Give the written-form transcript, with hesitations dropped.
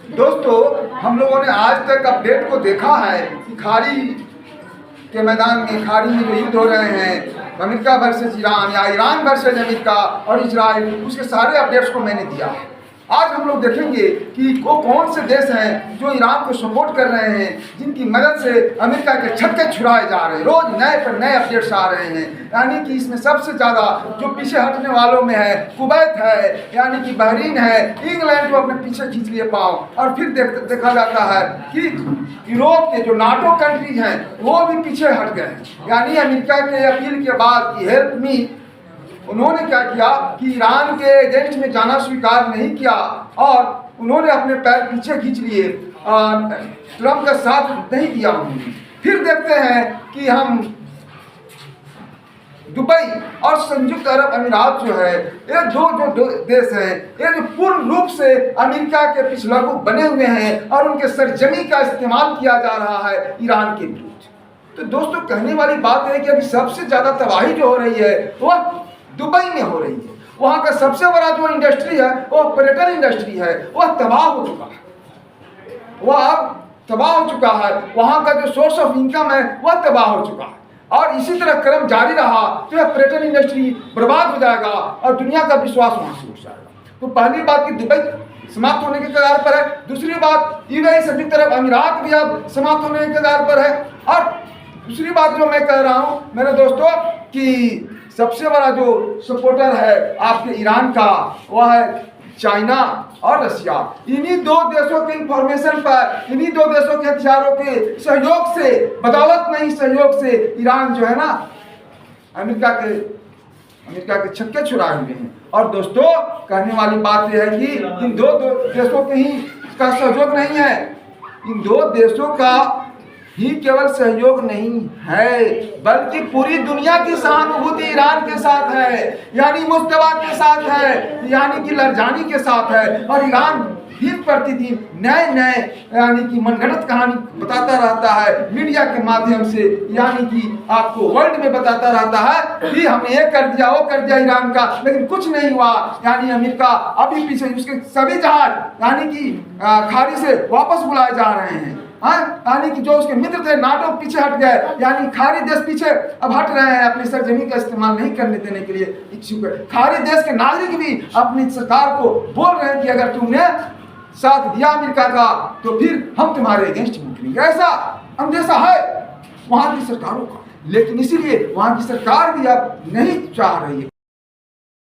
दोस्तों, हम लोगों ने आज तक अपडेट को देखा है कि खाड़ी के मैदान में, खाड़ी में जो युद्ध हो रहे हैं, अमेरिका वर्सेस ईरान या ईरान वर्सेस अमेरिका और इजराइल, उसके सारे अपडेट्स को मैंने दिया है। आज हम लोग देखेंगे कि वो कौन से देश हैं जो ईरान को सपोर्ट कर रहे हैं, जिनकी मदद से अमेरिका के छक्के छुड़ाए जा रहे हैं। रोज नए पर नए अपडेट्स आ रहे हैं। यानी कि इसमें सबसे ज़्यादा जो पीछे हटने वालों में है कुवैत है, यानी कि बहरीन है, इंग्लैंड को अपने पीछे खींच लिए पाओ। और फिर देखा जाता है कि यूरोप के जो नाटो कंट्रीज हैं वो भी पीछे हट गए। यानी अमेरिका के अपील के बाद कि हेल्प मी, उन्होंने क्या किया कि ईरान के अगेंस्ट में जाना स्वीकार नहीं किया और उन्होंने अपने पैर पीछे खींच लिए, ट्रंप का साथ नहीं दिया उन्होंने। फिर देखते हैं कि हम दुबई और संयुक्त अरब अमीरात जो है, ये दो देश हैं, ये जो पूर्ण रूप से अमेरिका के पिछलग्गू बने हुए हैं और उनके सरजमी का इस्तेमाल किया जा रहा है ईरान के विरुद्ध। तो दोस्तों, कहने वाली बात है कि अभी सबसे ज़्यादा तबाही जो हो रही है वो दुबई में हो रही है। वहाँ का सबसे बड़ा जो इंडस्ट्री है वो पर्यटन इंडस्ट्री है, वह तबाह हो चुका है। वह अब तबाह हो चुका है। वहाँ का जो सोर्स ऑफ इनकम है वह तबाह हो चुका है। और इसी तरह क्रम जारी रहा तो यह पर्यटन इंडस्ट्री बर्बाद हो जाएगा और दुनिया का विश्वास वहाँ से उठ जाएगा। तो पहली बात कि दुबई समाप्त होने के कगार पर है। दूसरी बात, यूएई संयुक्त अरब अमीरात भी अब समाप्त होने के कगार पर है। और दूसरी बात जो मैं कह रहा हूँ मेरे दोस्तों, कि सबसे बड़ा जो सपोर्टर है आपके ईरान का वह है चाइना और रशिया। इन्हीं दो देशों के इंफॉर्मेशन पर, इन्हीं दो देशों के हथियारों के सहयोग से, बदौलत नहीं सहयोग से, ईरान जो है ना अमेरिका के छक्के छुड़ाए हुए हैं। और दोस्तों, कहने वाली बात यह है कि इन दो देशों के ही का सहयोग नहीं है, इन दो देशों का ही केवल सहयोग नहीं है बल्कि पूरी दुनिया की सहानुभूति ईरान के साथ है, यानी मुस्तफा के साथ है, यानी कि लरजानी के साथ है। और ईरान दिन प्रतिदिन नए यानी कि मनगढ़ंत कहानी बताता रहता है मीडिया के माध्यम से, यानी कि आपको वर्ल्ड में बताता रहता है कि हमने ये कर दिया, वो कर दिया ईरान का, लेकिन कुछ नहीं हुआ। यानी अमेरिका अभी पीछे, उसके सभी जहाज यानी कि खाड़ी से वापस बुलाए जा रहे हैं। यानी कि जो उसके मित्र थे नाटो पीछे हट गए, यानी खाड़ी देश पीछे अब हट रहे हैं, अपनी सरजमी का इस्तेमाल नहीं करने देने के लिए इच्छुक है। खाड़ी देश के नागरिक भी अपनी सरकार को बोल रहे हैं कि अगर तुमने साथ दिया अमेरिका का तो फिर हम तुम्हारे अगेंस्ट निकलेंगे। ऐसा अंदेशा है वहां की सरकारों का, लेकिन इसीलिए वहां की सरकार भी अब नहीं चाह रही है।